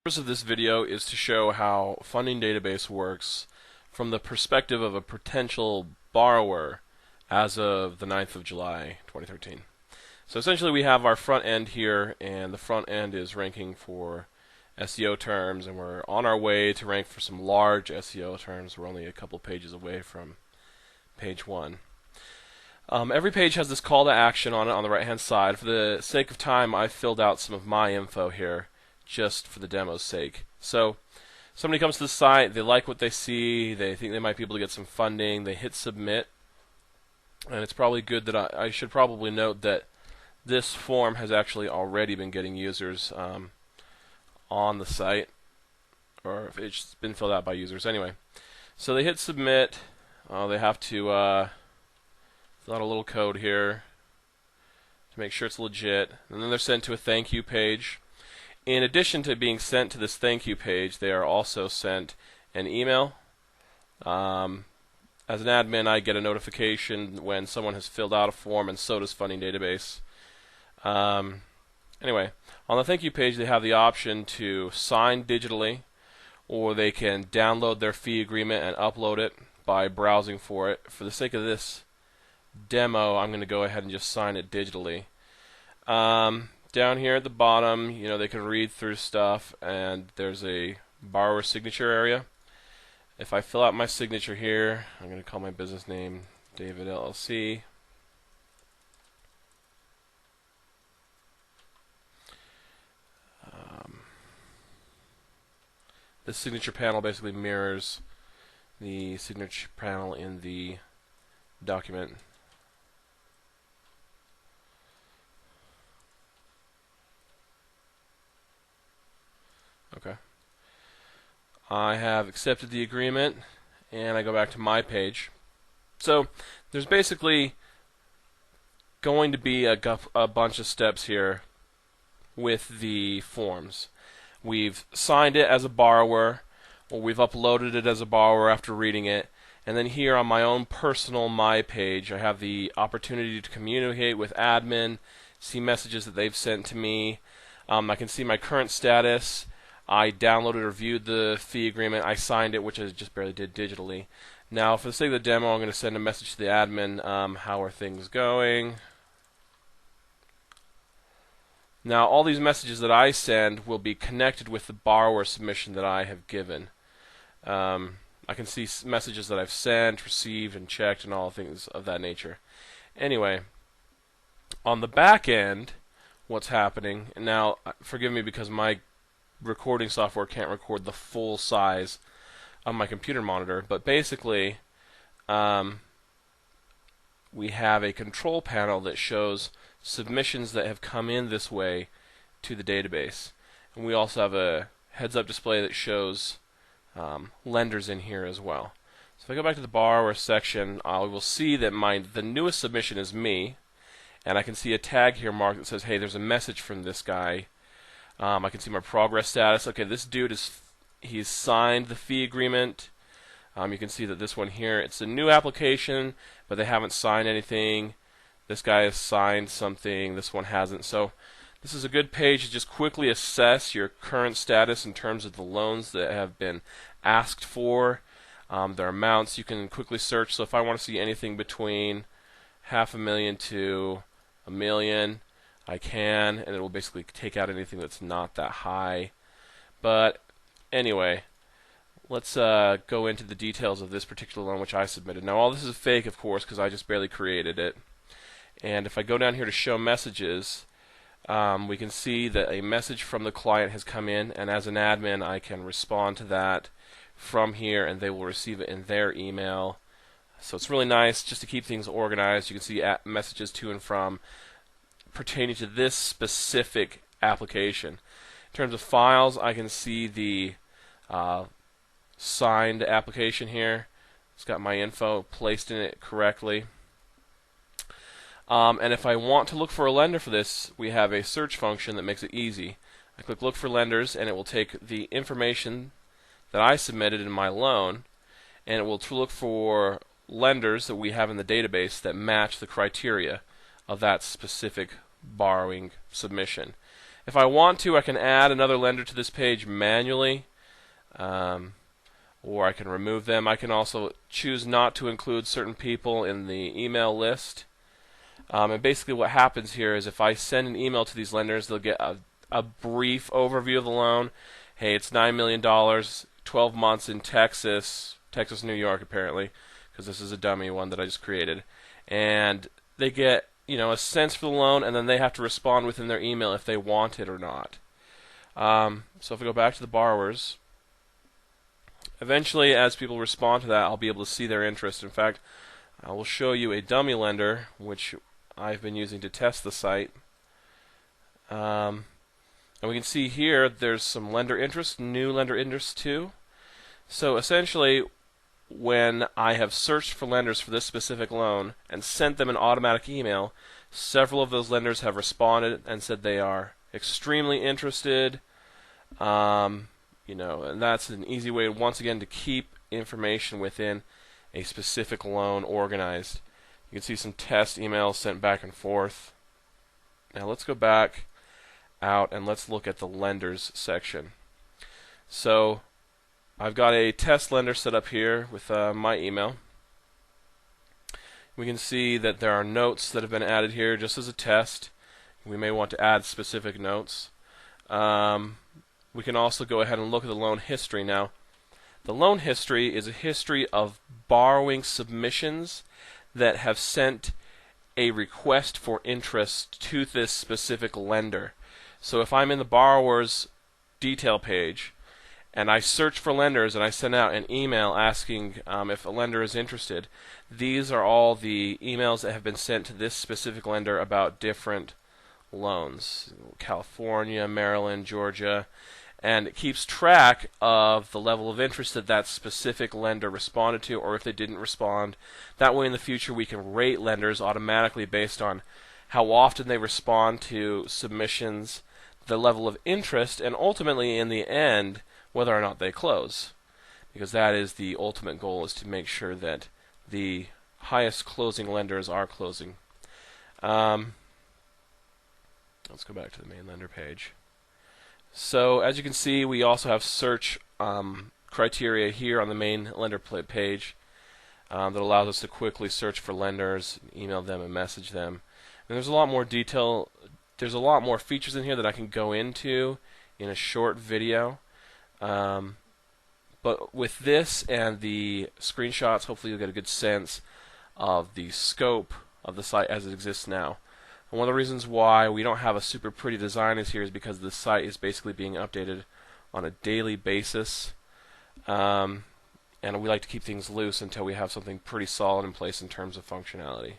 The purpose of this video is to show how Funding Database works from the perspective of a potential borrower as of the 9th of July 2013. So essentially we have our front end here, and the front end is ranking for SEO terms, and we're on our way to rank for some large SEO terms. We're only a couple pages away from page 1. Every page has this call to action on it on the right hand side. For the sake of time, I filled out some of my info here just for the demo's sake. So somebody comes to the site, they like what they see, they think they might be able to get some funding, they hit submit, and it's probably good that I should probably note that this form has actually already been getting users on the site, or if it's been filled out by users anyway. So they hit submit, they have to fill out a little code here to make sure it's legit, and then they're sent to a thank you page. In addition to being sent to this thank you page, they are also sent an email. As an admin, I get a notification when someone has filled out a form, and so does Funding Database. Anyway, on the thank you page, they have the option to sign digitally, or they can download their fee agreement and upload it by browsing for it. For the sake of this demo, I'm going to go ahead and just sign it digitally. Down here at the bottom, they can read through stuff, and there's a borrower signature area. If I fill out my signature here, I'm going to call my business name David LLC. This signature panel basically mirrors the signature panel in the document. Okay. I have accepted the agreement, and I go back to my page. So there's basically going to be a bunch of steps here with the forms. We've signed it as a borrower, or we've uploaded it as a borrower after reading it, and then here on my own personal My page, I have the opportunity to communicate with admin, see messages that they've sent to me. I can see my current status. I downloaded or viewed the fee agreement. I signed it, which I just barely did digitally. Now, for the sake of the demo, I'm going to send a message to the admin. How are things going? Now, all these messages that I send will be connected with the borrower submission that I have given. I can see messages that I've sent, received, and checked, and all things of that nature. Anyway, on the back end, what's happening, and now, forgive me because my recording software can't record the full size of my computer monitor, but basically we have a control panel that shows submissions that have come in this way to the database, and we also have a heads-up display that shows lenders in here as well. So if I go back to the borrower section, I will see that the newest submission is me, and I can see a tag here marked that says, hey, there's a message from this guy. I can see my progress status. Okay, this dude he's signed the fee agreement. You can see that this one here, it's a new application, but they haven't signed anything. This guy has signed something, this one hasn't. So this is a good page to just quickly assess your current status in terms of the loans that have been asked for, their amounts. You can quickly search. So if I want to see anything between $500,000 to $1 million, I can, and it will basically take out anything that's not that high. But anyway, let's go into the details of this particular loan which I submitted. Now all this is fake, of course, because I just barely created it. And if I go down here to show messages, we can see that a message from the client has come in, and as an admin I can respond to that from here, and they will receive it in their email. So it's really nice just to keep things organized. You can see messages to and from pertaining to this specific application. In terms of files, I can see the signed application here. It's got my info placed in it correctly. And if I want to look for a lender for this, we have a search function that makes it easy. I click look for lenders, and it will take the information that I submitted in my loan, and it will look for lenders that we have in the database that match the criteria of that specific borrowing submission. If I want to, I can add another lender to this page manually, or I can remove them. I can also choose not to include certain people in the email list. And basically what happens here is if I send an email to these lenders, they'll get a brief overview of the loan. Hey, it's $9 million, 12 months in Texas, New York apparently, because this is a dummy one that I just created. And they get a sense for the loan, and then they have to respond within their email if they want it or not. So if we go back to the borrowers, eventually as people respond to that, I'll be able to see their interest. In fact, I will show you a dummy lender, which I've been using to test the site. And we can see here there's some lender interest, new lender interest too. So essentially, when I have searched for lenders for this specific loan and sent them an automatic email, several of those lenders have responded and said they are extremely interested. And that's an easy way, once again, to keep information within a specific loan organized. You can see some test emails sent back and forth. Now let's go back out and let's look at the lenders section. So I've got a test lender set up here with my email. We can see that there are notes that have been added here just as a test. We may want to add specific notes. We can also go ahead and look at the loan history now. The loan history is a history of borrowing submissions that have sent a request for interest to this specific lender. So if I'm in the borrower's detail page and I search for lenders and I send out an email asking if a lender is interested, these are all the emails that have been sent to this specific lender about different loans, California, Maryland, Georgia, and it keeps track of the level of interest that that specific lender responded to, or if they didn't respond. That way in the future we can rate lenders automatically based on how often they respond to submissions, the level of interest, and ultimately in the end whether or not they close, because that is the ultimate goal, is to make sure that the highest closing lenders are closing. Let's go back to the main lender page. So as you can see, we also have search criteria here on the main lender page that allows us to quickly search for lenders, email them, and message them. And there's a lot more detail. There's a lot more features in here that I can go into in a short video. But with this and the screenshots, hopefully you'll get a good sense of the scope of the site as it exists now. And one of the reasons why we don't have a super pretty design is because the site is basically being updated on a daily basis. And we like to keep things loose until we have something pretty solid in place in terms of functionality.